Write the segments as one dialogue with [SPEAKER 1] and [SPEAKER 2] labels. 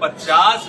[SPEAKER 1] 50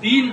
[SPEAKER 1] 3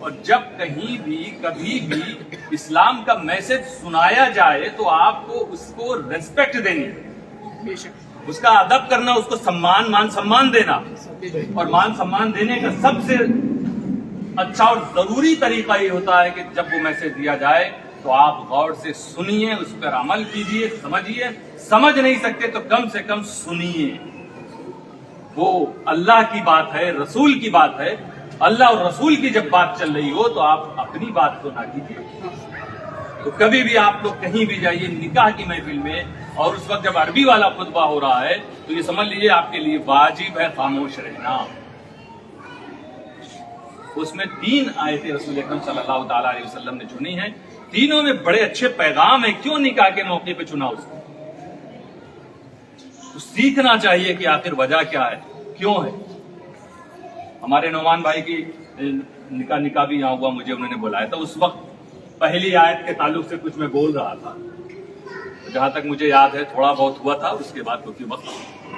[SPEAKER 1] اور جب کہیں بھی کبھی بھی اسلام کا میسج سنایا جائے تو آپ کو اس کو ریسپیکٹ دینی ہے، اس کا ادب کرنا، اس کو مان سمان دینا، اور مان سمان دینے کا سب سے اچھا اور ضروری طریقہ یہ ہوتا ہے کہ جب وہ میسج دیا جائے تو آپ غور سے سنیے، اس پر عمل کیجیے، سمجھیے، سمجھ نہیں سکتے تو کم سے کم سنیے۔ وہ اللہ کی بات ہے، رسول کی بات ہے، اللہ اور رسول کی جب بات چل رہی ہو تو آپ اپنی بات کو نہ کیجیے۔ تو کبھی بھی آپ لوگ کہیں بھی جائیے نکاح کی محفل میں، اور اس وقت جب عربی والا خطبہ ہو رہا ہے تو یہ سمجھ لیجیے آپ کے لیے واجب ہے خاموش رہنا۔ اس میں 3 آیتیں رسول اکرم صلی اللہ تعالی علیہ وسلم نے چنی ہیں، تینوں میں بڑے اچھے پیغام ہیں۔ کیوں نکاح کے موقع پہ چنا اس کو؟ تو سیکھنا چاہیے کہ آخر وجہ کیا ہے، کیوں ہے۔ ہمارے نعمان بھائی کی نکاح بھی یہاں ہوا، مجھے انہوں نے بلایا تھا۔ اس وقت پہلی آیت کے تعلق سے کچھ میں بول رہا تھا، جہاں تک مجھے یاد ہے تھوڑا بہت ہوا تھا، اس کے بعد کیونکہ وقت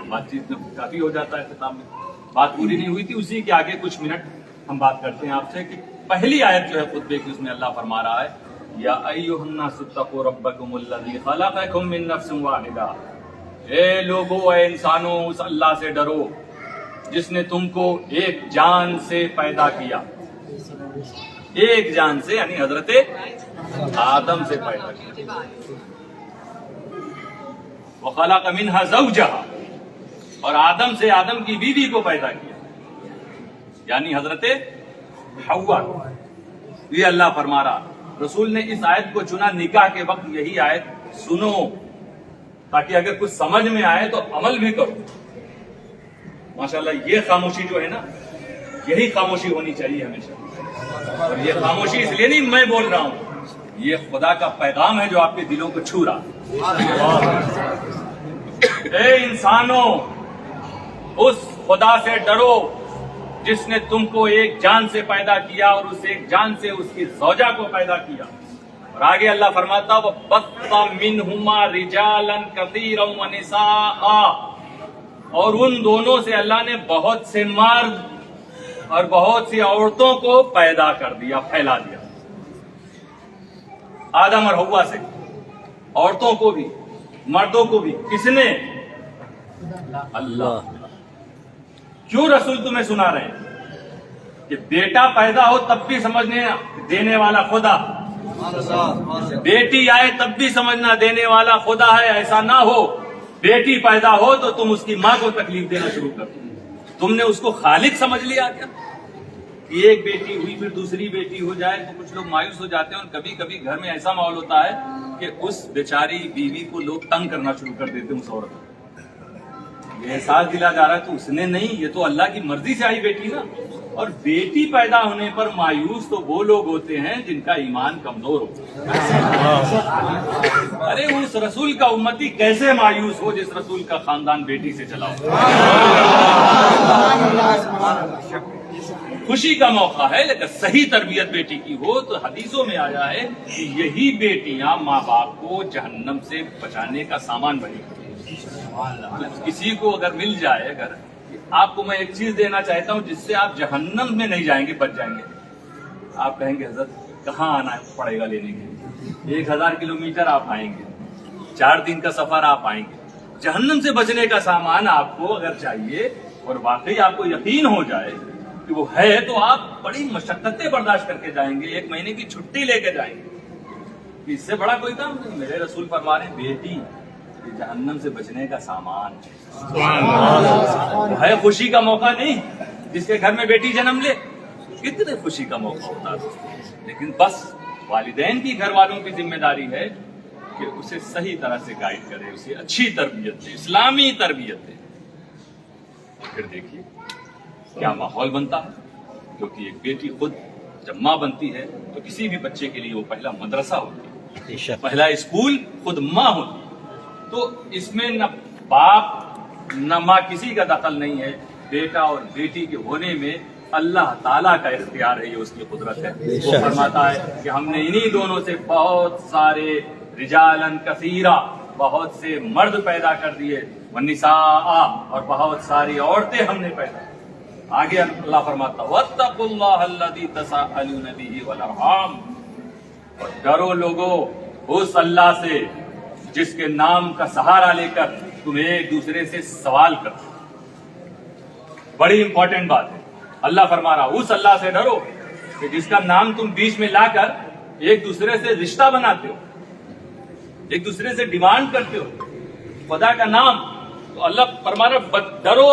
[SPEAKER 1] بات چیت میں کافی ہو جاتا ہے، اختتام میں بات پوری نہیں ہوئی تھی۔ اسی کے آگے کچھ منٹ ہم بات کرتے ہیں آپ سے کہ پہلی آیت جو ہے خطبے کی، اس میں اللہ فرما رہا ہے یا ایھا الناس اتقوا ربکم الذی خلقکم من نفس واحدہ، اے لوگو، اے انسانوں، اس اللہ سے ڈرو جس نے تم کو ایک جان سے پیدا کیا، ایک جان سے یعنی حضرت آدم سے پیدا کیا، وخلق منہا زوجہا، اور آدم سے آدم کی بیوی کو پیدا کیا یعنی حضرت حوا۔ یہ اللہ فرما رہا، رسول نے اس آیت کو چنا نکاح کے وقت، یہی آیت سنو تاکہ اگر کچھ سمجھ میں آئے تو عمل بھی کرو۔ ماشاءاللہ یہ خاموشی جو ہے نا، یہی خاموشی ہونی چاہیے ہمیشہ، اور یہ خاموشی اس لیے نہیں میں بول رہا ہوں، یہ خدا کا پیغام ہے جو آپ کے دلوں کو چھو رہا۔ اے انسانوں، اس خدا سے ڈرو جس نے تم کو ایک جان سے پیدا کیا اور اس ایک جان سے اس کی زوجہ کو پیدا کیا۔ اور آگے اللہ فرماتا وَبَثَّ مِنْهُمَا رِجَالًا كَثِيرًا وَنِسَاءً، اور ان دونوں سے اللہ نے بہت سے مرد اور بہت سی عورتوں کو پیدا کر دیا، پھیلا دیا۔ آدم اور حوا سے عورتوں کو بھی مردوں کو بھی کس نے؟ اللہ۔ کیوں رسول تمہیں سنا رہے ہیں کہ بیٹا پیدا ہو تب بھی سمجھنے دینے والا خدا، بیٹی آئے تب بھی سمجھنا دینے والا خدا ہے۔ ایسا نہ ہو بیٹی پیدا ہو تو تم اس کی ماں کو تکلیف دینا شروع کر دو۔ تم نے اس کو خالق سمجھ لیا کیا؟ ایک بیٹی ہوئی پھر دوسری بیٹی ہو جائے تو کچھ لوگ مایوس ہو جاتے ہیں، اور کبھی کبھی گھر میں ایسا ماحول ہوتا ہے کہ اس بیچاری بیوی کو لوگ تنگ کرنا شروع کر دیتے ہیں۔ اس عورت کو یہ احساس دلا جا رہا ہے تو اس نے نہیں، یہ تو اللہ کی مرضی سے آئی بیٹی نا۔ اور بیٹی پیدا ہونے پر مایوس تو وہ لوگ ہوتے ہیں جن کا ایمان کمزور ہو۔ ارے اس رسول کا امتی کیسے مایوس ہو جس رسول کا خاندان بیٹی سے چلا ہو؟ خوشی کا موقع ہے، لیکن صحیح تربیت بیٹی کی ہو تو حدیثوں میں آیا ہے کہ یہی بیٹیاں ماں باپ کو جہنم سے بچانے کا سامان بنی۔ کسی کو اگر مل جائے، اگر آپ کو میں ایک چیز دینا چاہتا ہوں جس سے آپ جہنم میں نہیں جائیں گے، بچ جائیں گے، آپ کہیں گے حضرت کہاں آنا پڑے گا لینے کے لیے؟ 1000 کلومیٹر آپ آئیں گے، 4 دن کا سفر آپ آئیں گے۔ جہنم سے بچنے کا سامان آپ کو اگر چاہیے اور واقعی آپ کو یقین ہو جائے کہ وہ ہے تو آپ بڑی مشقتیں برداشت کر کے جائیں گے، 1 مہینے کی چھٹی لے کے جائیں گے۔ اس سے بڑا کوئی کام نہیں۔ میرے رسول فرما رہے ہیں بیٹی جہنم سے بچنے کا سامان ہے، خوشی کا موقع نہیں۔ جس کے گھر میں بیٹی جنم لے کتنے خوشی کا موقع ہوتا ہے، لیکن بس والدین کی، گھر والوں کی ذمہ داری ہے کہ اسے صحیح طرح سے گائیڈ کرے، اسے اچھی تربیت دے، اسلامی تربیت دے۔ پھر دیکھیے کیا ماحول بنتا ہے، کیونکہ ایک بیٹی خود جب ماں بنتی ہے تو کسی بھی بچے کے لیے وہ پہلا مدرسہ ہوتی ہے، پہلا اسکول خود ماں ہوتی ہے۔ تو اس میں نہ باپ نہ ماں کسی کا دخل نہیں ہے، بیٹا اور بیٹی کے ہونے میں اللہ تعالیٰ کا اختیار ہے، یہ اس کی قدرت ہے۔ وہ فرماتا ہے کہ ہم نے انہی دونوں سے بہت سارے رجالاً کثیرا، بہت سے مرد پیدا کر دیے، والنساء، اور بہت ساری عورتیں ہم نے پیدا کی۔ آگے اللہ فرماتا وَاتَّقُوا اللَّهَ الَّذِي تَسَاءَلُونَ بِهِ وَالْأَرْحَامَ، اور ڈرو لوگو اس اللہ سے جس کے نام کا سہارا لے کر تم ایک دوسرے سے سوال کرتے. بڑی امپورٹنٹ بات ہے. اللہ فرما رہا اس اللہ سے ڈرو کہ جس کا نام تم بیچ میں لا کر ایک دوسرے سے رشتہ بناتے ہو، ایک دوسرے سے ڈیمانڈ کرتے ہو خدا کا نام. تو اللہ فرما رہا ڈرو،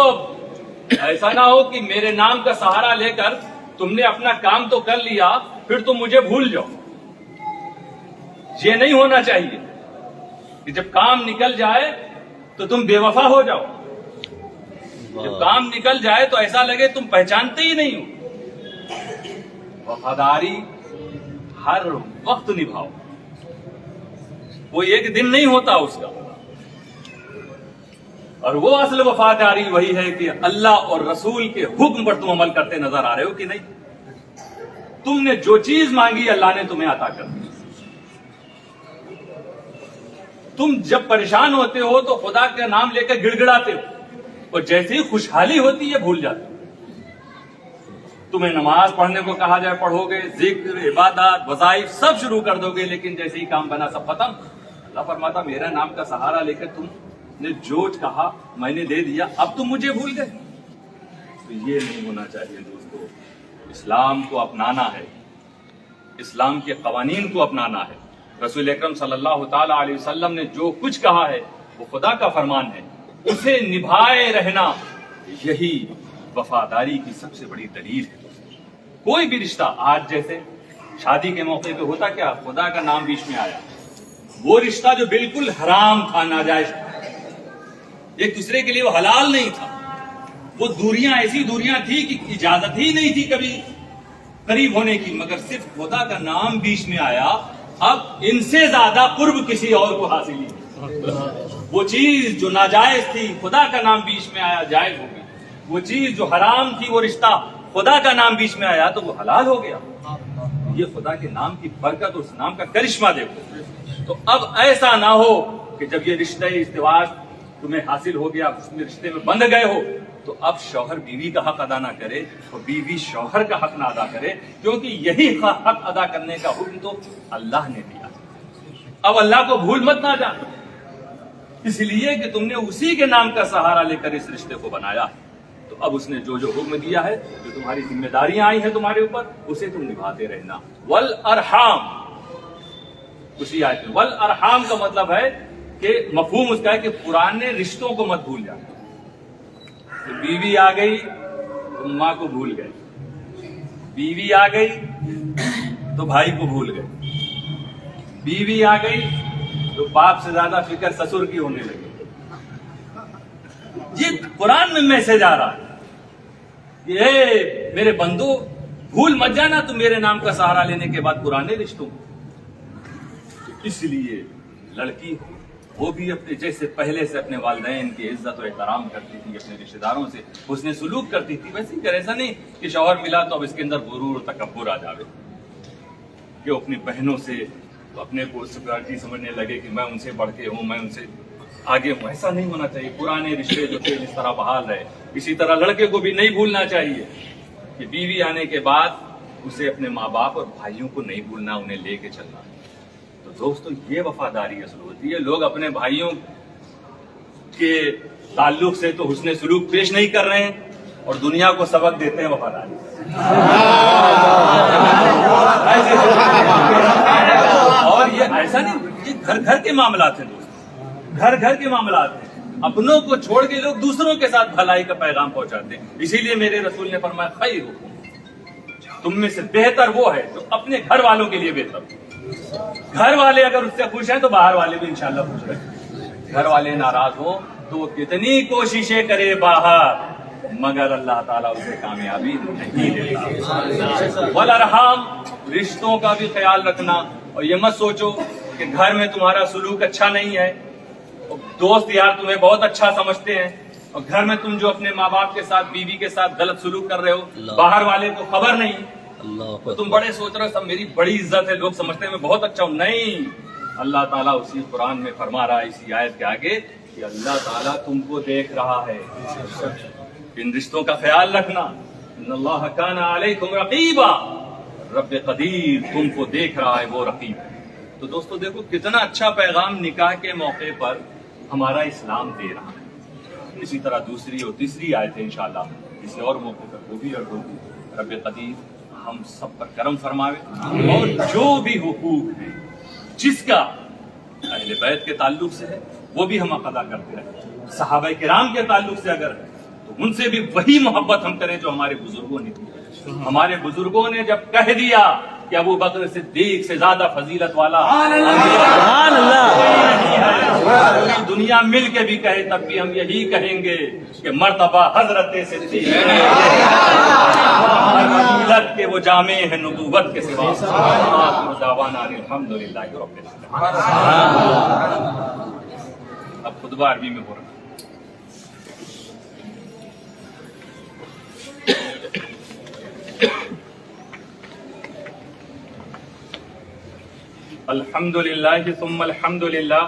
[SPEAKER 1] ایسا نہ ہو کہ میرے نام کا سہارا لے کر تم نے اپنا کام تو کر لیا پھر تم مجھے بھول جاؤ. یہ نہیں ہونا چاہیے کہ جب کام نکل جائے تو تم بے وفا ہو جاؤ. جب کام نکل جائے تو ایسا لگے تم پہچانتے ہی نہیں ہو. وفاداری ہر وقت نبھاؤ، کوئی ایک دن نہیں ہوتا اس کا. اور وہ اصل وفاداری وہی ہے کہ اللہ اور رسول کے حکم پر تم عمل کرتے نظر آ رہے ہو کہ نہیں. تم نے جو چیز مانگی اللہ نے تمہیں عطا کر دی. تم جب پریشان ہوتے ہو تو خدا کا نام لے کر گڑ گڑاتے ہو، اور جیسے ہی خوشحالی ہوتی ہے بھول جاتے ہو. تمہیں نماز پڑھنے کو کہا جائے پڑھو گے، ذکر، عبادات، وظائف سب شروع کر دو گے، لیکن جیسے ہی کام بنا سب ختم. اللہ فرماتا میرا نام کا سہارا لے کر تم نے جو کہا میں نے دے دیا، اب تم مجھے بھول گئے. تو یہ نہیں ہونا چاہیے دوستو. اسلام کو اپنانا ہے، اسلام کے قوانین کو اپنانا ہے. رسول اکرم صلی اللہ تعالی علیہ وسلم نے جو کچھ کہا ہے وہ خدا کا فرمان ہے. اسے نبھائے رہنا یہی وفاداری کی سب سے بڑی دلیل ہے. کوئی بھی رشتہ آج جیسے شادی کے موقع پہ ہوتا کیا، خدا کا نام بیچ میں آیا، وہ رشتہ جو بالکل حرام تھا، ناجائز تھا، ایک دوسرے کے لیے وہ حلال نہیں تھا، وہ دوریاں ایسی دوریاں تھی کہ اجازت ہی نہیں تھی کبھی قریب ہونے کی، مگر صرف خدا کا نام بیچ میں آیا. اب ان سے زیادہ قرب کسی اور کو حاصل نہیں. وہ چیز جو ناجائز تھی خدا کا نام بیچ میں آیا جائز ہو گئی، وہ چیز جو حرام تھی وہ رشتہ خدا کا نام بیچ میں آیا تو وہ حلال ہو گیا. یہ خدا کے نام کی برکت، اس نام کا کرشمہ دیکھو. تو اب ایسا نہ ہو کہ جب یہ رشتہ ازدواج تمہیں حاصل ہو گیا، اس میں رشتے میں بندھ گئے ہو، تو اب شوہر بیوی کا حق ادا نہ کرے اور بیوی شوہر کا حق نہ ادا کرے، کیونکہ یہی حق ادا کرنے کا حکم تو اللہ نے دیا. اب اللہ کو بھول مت نہ جانا، اس لیے کہ تم نے اسی کے نام کا سہارا لے کر اس رشتے کو بنایا. تو اب اس نے جو جو حکم دیا ہے، جو تمہاری ذمہ داریاں آئی ہیں تمہارے اوپر، اسے تم نبھاتے رہنا. والارحام، اسی آیت میں والارحام کا مطلب ہے کہ مفہوم اس کا ہے کہ پرانے رشتوں کو مت بھول جانا. تو بیوی آ گئی تو ماں کو بھول گئے، بیوی آ گئی تو بھائی کو بھول گئے، بیوی آ گئی تو باپ سے زیادہ فکر سسر کی ہونے لگی. یہ قرآن میں میسج آ رہا ہے کہ اے میرے بندو بھول مت جانا تم میرے نام کا سہارا لینے کے بعد پرانے رشتوں. اس لیے لڑکی وہ بھی اپنے جیسے پہلے سے اپنے والدین کی عزت و احترام کرتی تھی، اپنے رشتے داروں سے حسن سلوک کرتی تھی، ویسے ہی کرے. ایسا نہیں کہ شوہر ملا تو اب اس کے اندر غرور تکبر آ جاوے کہ وہ اپنی بہنوں سے اپنے کو سپیریٹی سمجھنے لگے کہ میں ان سے بڑھ کے ہوں، میں ان سے آگے ہوں. ایسا نہیں ہونا چاہیے. پرانے رشتے جو تھے جس طرح بحال رہے، اسی طرح لڑکے کو بھی نہیں بھولنا چاہیے کہ بیوی آنے کے بعد اسے اپنے ماں باپ اور بھائیوں کو نہیں بھولنا، انہیں لے کے چلنا. تو دوستو یہ وفاداری اصل ہوتی ہے. لوگ اپنے بھائیوں کے تعلق سے تو حسن سلوک پیش نہیں کر رہے ہیں اور دنیا کو سبق دیتے ہیں وفاداری. اور یہ ایسا نہیں، یہ گھر گھر کے معاملات ہیں دوست، گھر گھر کے معاملات ہیں. اپنوں کو چھوڑ کے لوگ دوسروں کے ساتھ بھلائی کا پیغام پہنچاتے ہیں. اسی لیے میرے رسول نے فرمایا خیرکم، تم میں سے بہتر وہ ہے جو اپنے گھر والوں کے لیے بہتر. گھر والے اگر اس سے خوش ہیں تو باہر والے بھی انشاءاللہ خوش رہیں. گھر والے ناراض ہوں تو وہ کتنی کوششیں کرے باہر، مگر اللہ تعالیٰ اسے کامیابی نہیں دیتا. والارحام، رشتوں کا بھی خیال رکھنا. اور یہ مت سوچو کہ گھر میں تمہارا سلوک اچھا نہیں ہے، دوست یار تمہیں بہت اچھا سمجھتے ہیں، اور گھر میں تم جو اپنے ماں باپ کے ساتھ، بیوی کے ساتھ غلط سلوک کر رہے ہو، باہر والے کو خبر نہیں. تو تم بڑے سوچ رہے ہو سب میری بڑی عزت ہے، لوگ سمجھتے ہیں میں بہت اچھا ہوں. نہیں، اللہ تعالیٰ اسی قرآن میں فرما رہا ہے اسی آیت کے آگے کہ اللہ تعالیٰ تم کو دیکھ رہا ہے. ان رشتوں کا خیال رکھنا. ان اللہ کان علیکم رقیبا، رب قدیر تم کو دیکھ رہا ہے، وہ رقیب ہے۔ تو دوستو دیکھو کتنا اچھا پیغام نکاح کے موقع پر ہمارا اسلام دے رہا ہے۔ اسی طرح دوسری اور تیسری آیتیں انشاءاللہ کسی اور موقع پر وہ بھی عرض ہوگی۔ رب قدیر ہم سب پر کرم فرماوے، اور جو بھی حقوق ہیں جس کا اہل بیت کے تعلق سے ہے وہ بھی ہم ادا کرتے رہیں، صحابہ کرام کے تعلق سے اگر ہے تو ان سے بھی وہی محبت ہم کریں جو ہمارے بزرگوں نے دی۔ ہمارے بزرگوں نے جب کہہ دیا کہ ابو بکر صدیق سے زیادہ فضیلت والا پوری دنیا مل کے بھی کہے تب بھی ہم یہی کہیں گے کہ مرتبہ حضرت صدیق فضیلت کے وہ جامع ہے نبوت کے سوا۔ دعوانا الحمدللہ رب العالمین۔ اب خطبہ عربی میں ہو رہا ہے۔ الحمد للہ ثم الحمد للہ،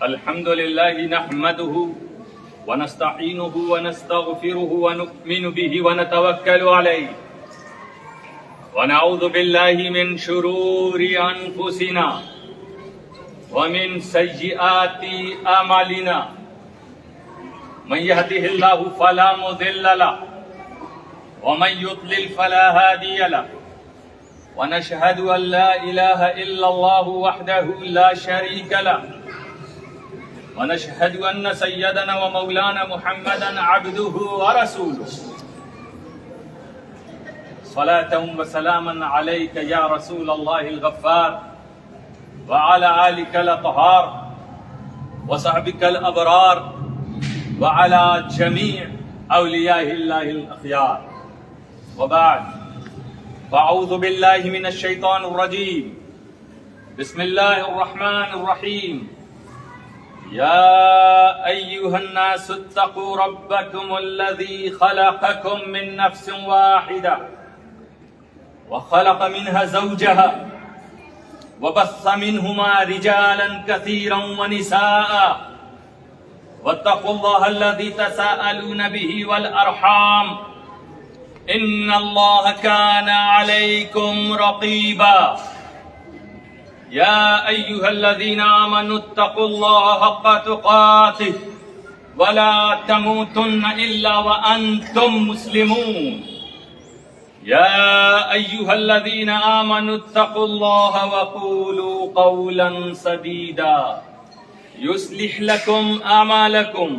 [SPEAKER 1] الحمد للہ نحمده ونستعینه ونستغفره ونؤمن به ونتوکل علیہ، ونعوذ باللہ من شرور انفسنا ومن سیئات اعمالنا، من يهده اللہ فلا مضل له ومن يضلل فلا هادی له، ونشهد أن لا إله إلا الله وحده لا شريك له، ونشهد أن سيدنا ومولانا محمدا عبده ورسوله، صلاة وسلاما عليك يا رسول الله الغفار، وعلى آلك الأطهار وصحبك الأبرار، وعلى جميع أولياء الله الأخيار، وبعد، فاعوذ باللہ من الشیطان الرجیم، بسم اللہ الرحمن الرحیم، یا ایہا الناس اتقوا ربکم الذی خلقکم من نفس واحدہ وخلق منها زوجها وبث منهما رجالا كثيرا ونساء واتقوا الله الذي تساءلون به والأرحام ان اللہ کان علیکم رقیبا، یا ایہا الذین آمنوا اتقوا اللہ حق تقاتہ ولا تموتن الا وانتم مسلمون، یا ایہا الذین آمنوا اتقوا اللہ وقولوا قولا سدیدا یصلح لکم اعمالکم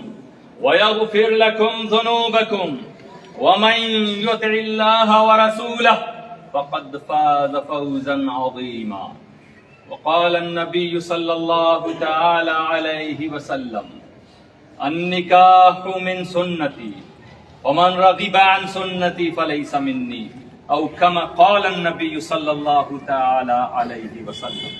[SPEAKER 1] ویغفر لکم ذنوبکم، ومن يطع الله ورسوله فقد فاز فوزا عظيما، وقال النبي صلى الله تعالى عليه وسلم النكاح من سنتي ومن رغب عن سنتي فليس مني، او كما قال النبي صلى الله تعالى عليه وسلم۔